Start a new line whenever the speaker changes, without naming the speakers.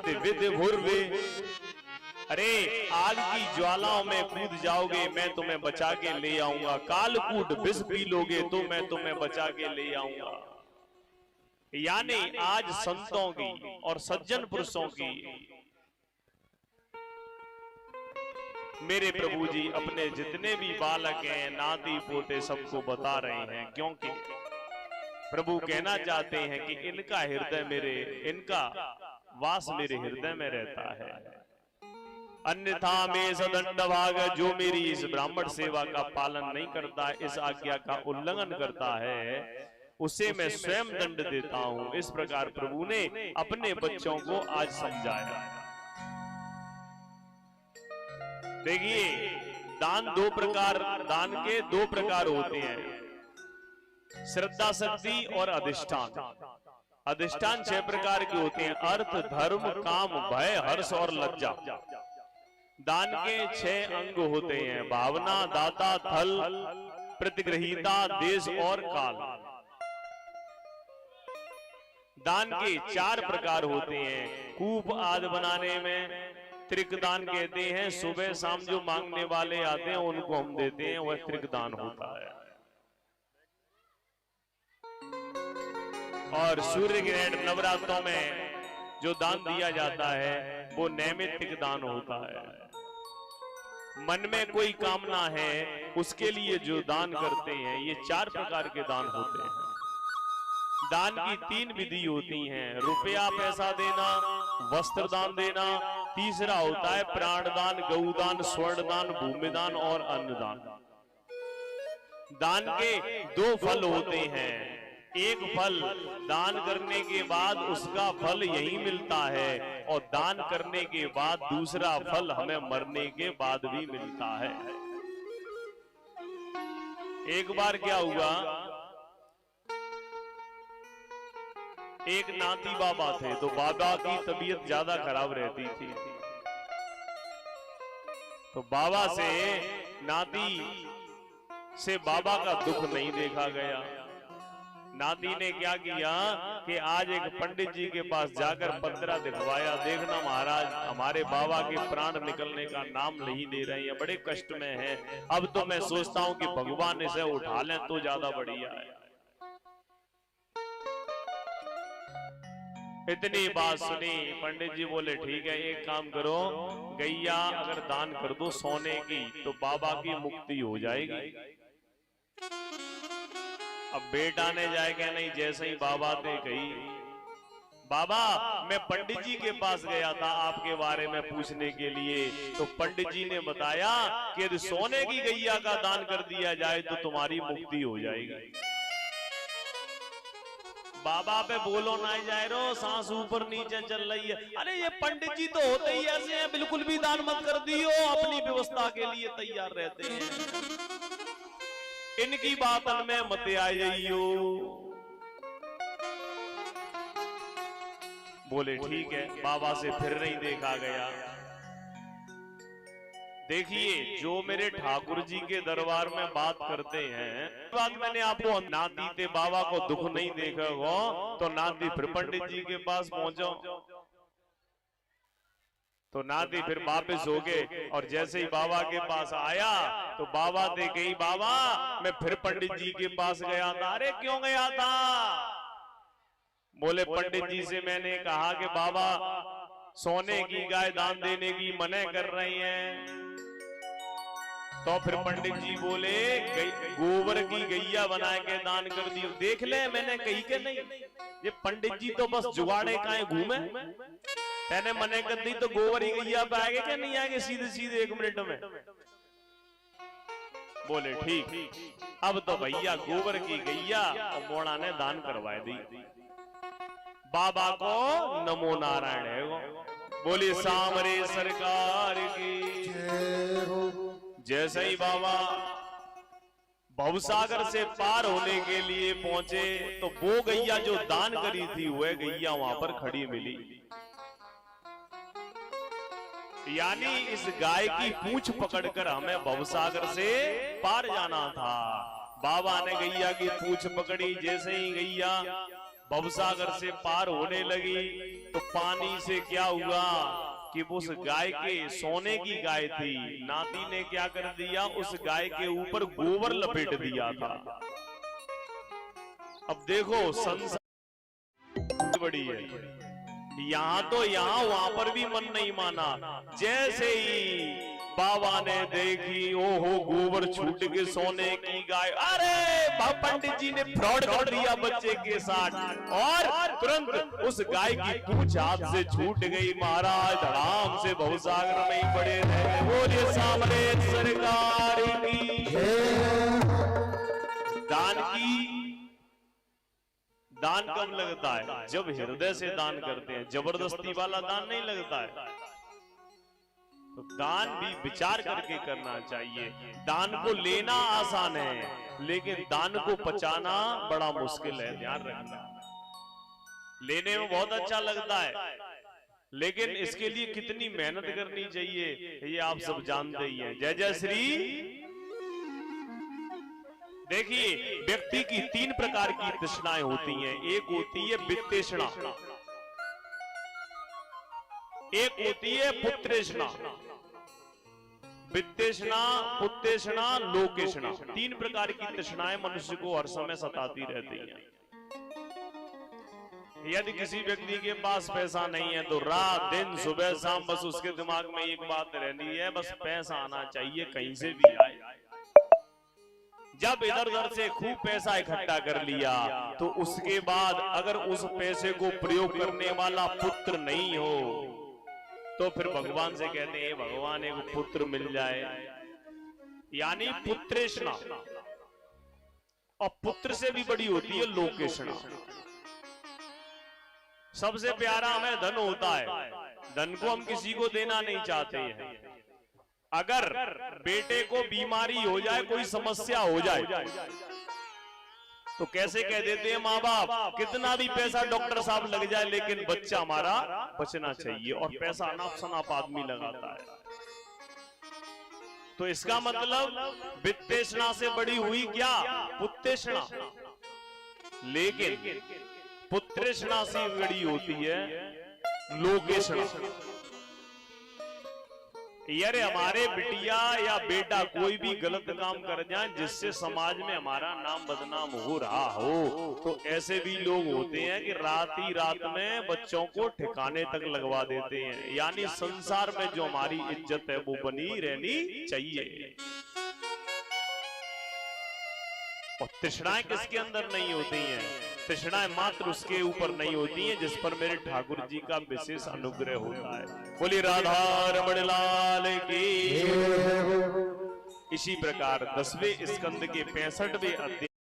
प्रतिविध भूर्वे। अरे आग की ज्वालाओं में कूद जाओगे, मैं तुम्हें बचा के ले आऊंगा। कालकूट विष पी लोगे तो मैं तुम्हें बचा के ले आऊंगा। यानी आज संतों की और सज्जन पुरुषों की मेरे प्रभु जी अपने जितने भी बालक हैं, नाती पोते, सबको बता रहे हैं, क्योंकि प्रभु कहना चाहते हैं कि इनका वास मेरे हृदय में रहता है। अन्यथा में सदंड भाग, जो मेरी इस ब्राह्मण सेवा का पालन नहीं करता, इस आज्ञा का उल्लंघन करता है, उसे मैं स्वयं दंड देता हूं। इस प्रकार प्रभु ने अपने बच्चों को आज समझाया। देखिए दान दान के दो प्रकार होते हैं, श्रद्धा शक्ति और अधिष्ठान। अधिष्ठान 6 प्रकार के होते हैं, अर्थ, धर्म, काम, भय, हर्ष और लज्जा। दान के 6 अंग होते हैं, भावना, दाता, थल, प्रतिग्रहीता, देश और काल। दान के 4 प्रकार होते हैं, कूप आदि बनाने में त्रिकदान कहते हैं। सुबह शाम जो मांगने वाले आते हैं उनको हम देते हैं, वह त्रिकदान होता है। और सूर्य ग्रहण नवरात्रों में जो दान दिया जाता है वो नैमित्तिक दान होता है। मन में कोई कामना है उसके लिए जो दान करते हैं, ये 4 प्रकार के दान होते हैं। दान की 3 विधि होती हैं, रुपया पैसा देना, वस्त्र दान देना, तीसरा होता है प्राणदान, गौदान, स्वर्णदान, भूमिदान और अन्नदान। दान के 2 फल होते हैं, एक फल दान करने के बाद उसका फल यही मिलता है, और दान करने के बाद दूसरा फल हमें मरने के बाद भी मिलता है। एक बार क्या हुआ, एक नाती बाबा थे, तो बाबा की तबीयत ज्यादा खराब रहती थी। तो बाबा से नाती से बाबा का दुख नहीं देखा गया। नाती ने क्या किया कि आज एक पंडित जी के पास जाकर पत्रा दिखवाया, देखना महाराज हमारे बाबा के प्राण निकलने का नाम नहीं ले रहे हैं, बड़े कष्ट में हैं। अब तो मैं सोचता हूं कि भगवान इसे उठा लें तो ज्यादा बढ़िया है। इतनी बात सुनी, पंडित जी बोले ठीक है, एक काम करो, गैया अगर दान कर दो सोने की तो बाबा की मुक्ति हो जाएगी। अब बेटा ने जाए क्या नहीं, जैसे ही बाबा ने कही, बाबा मैं पंडित जी के पास गया था आपके बारे में पूछने के लिए, तो पंडित जी ने बताया कि यदि सोने की गैया का दान कर दिया जाए तो तुम्हारी मुक्ति हो जाएगी। बाबा पे बोलो ना जाए रो, सांस ऊपर नीचे चल रही है। अरे ये पंडित जी तो होते ही ऐसे हैं, बिल्कुल भी दान मत कर दियो, अपनी व्यवस्था के लिए तैयार रहते हैं, इनकी बात में मत आ जाइयो। बोले ठीक है, बाबा से फिर नहीं देखा गया। देखिए जो मेरे ठाकुर जी के दरबार में बात करते हैं, बात मैंने आपको नाती ते बाबा को दुख नहीं देखा हो, तो नाती फिर पंडित जी के पास पहुंचो। तो नाती फिर वापिस हो गए, और जैसे ही बाबा के पास आया तो बाबा दे गई, बाबा मैं फिर पंडित जी के पास गया था। अरे क्यों गया था? बोले पंडित जी से मैंने कहा कि बाबा सोने की गाय दान देने की मना कर रही हैं। तो फिर पंडित जी बोले गोबर की गैया बना के दान कर दी। देख ले मैंने कही के नहीं, ये पंडित जी तो बस जुगाड़े काहे घूमे, मैंने मना कर दी तो गोबर ही गैया पे आगे क्या नहीं आगे, सीधे सीधे 1 मिनट में। बोले ठीक, अब तो भैया गोबर की गैया और मोड़ा ने दान करवा दी। बाबा को नमो नारायण है। बोले सामरे सरकार की जय हो। जैसे ही बाबा भवसागर से पार होने के लिए पहुंचे तो वो गैया जो दान करी थी वह गैया वहां पर खड़ी मिली। यानी इस गाय की पूंछ पकड़कर हमें भवसागर से पार जाना था। बाबा ने गैया की पूंछ पकड़ी, जैसे ही गैया भवसागर से पार होने लगी तो पानी से क्या हुआ कि उस गाय के सोने की गाय थी, नाती ने क्या कर दिया, उस गाय के ऊपर गोबर लपेट दिया था। अब देखो संसार बड़ी है, यहाँ तो यहाँ, वहां पर भी मन नहीं माना। जैसे ही बाबा ने देखी, ओहो गोबर छूट के सोने की गाय, अरे पंडित जी ने फ्रॉड कर दिया बच्चे के साथ, और तुरंत उस गाय की पूंछ हाथ से छूट गई। महाराज धड़ाम से भवसागर में ही पड़े रहे। बोलिए सामने सरकार की। दान कब लगता है? जब हृदय से दान करते हैं, जबरदस्ती वाला दान नहीं लगता है। तो दान भी विचार करके करना चाहिए। दान को लेना आसान है, लेकिन दान को पचाना बड़ा मुश्किल है, ध्यान रखना। लेने में बहुत अच्छा लगता है, लेकिन इसके लिए कितनी मेहनत करनी चाहिए ये आप सब जानते ही हैं। जय जय श्री। देखिए, व्यक्ति की 3 प्रकार की तृष्णाएं होती हैं। एक होती है वित्तेषणा, एक होती है पुत्रेषणा। वित्तेषणा, पुत्रेषणा, लोकेषणा, 3 प्रकार की तृष्णाएं मनुष्य को हर समय सताती रहती हैं। यदि किसी व्यक्ति के पास पैसा नहीं है तो रात दिन सुबह शाम बस उसके दिमाग में एक बात रहनी है, बस पैसा आना चाहिए, कहीं से भी आए। जब इधर उधर से खूब पैसा इकट्ठा कर लिया तो उसके बाद अगर उस पैसे को प्रयोग करने वाला पुत्र नहीं हो तो फिर भगवान से कहते हैं भगवान एक पुत्र मिल जाए, यानी पुत्रेषणा। और पुत्र से भी बड़ी होती है लोकेषणा। सबसे प्यारा हमें धन होता है, धन को हम किसी को देना नहीं चाहते हैं। अगर बेटे को बीमारी हो जाए, कोई समस्या हो जाए, तो कैसे कह देते हैं माँ बाप, कितना भी पैसा डॉक्टर साहब लग जाए लेकिन बच्चा हमारा बचना चाहिए, और पैसा अनाप शनाप आदमी लगाता है। तो इसका मतलब वित्तेषणा से बड़ी हुई क्या? पुत्रेषणा। लेकिन पुत्रेषणा से बड़ी होती है लोकेषणा। यार हमारे बिटिया या बेटा कोई भी गलत काम कर जाए जिससे समाज में हमारा नाम बदनाम हो रहा हो, तो ऐसे भी लोग होते हैं कि रात ही रात में बच्चों को ठिकाने तक लगवा देते हैं। यानी संसार में जो हमारी इज्जत है वो बनी रहनी चाहिए। और तृष्णाएं किसके अंदर नहीं होती हैं? तृष्णाएं मात्र उसके ऊपर नहीं होती हैं जिस पर मेरे ठाकुर जी का विशेष अनुग्रह होता है। बोलिए राधा रमण लाल की। इसी प्रकार 10वें स्कंद के 65वें अध्याय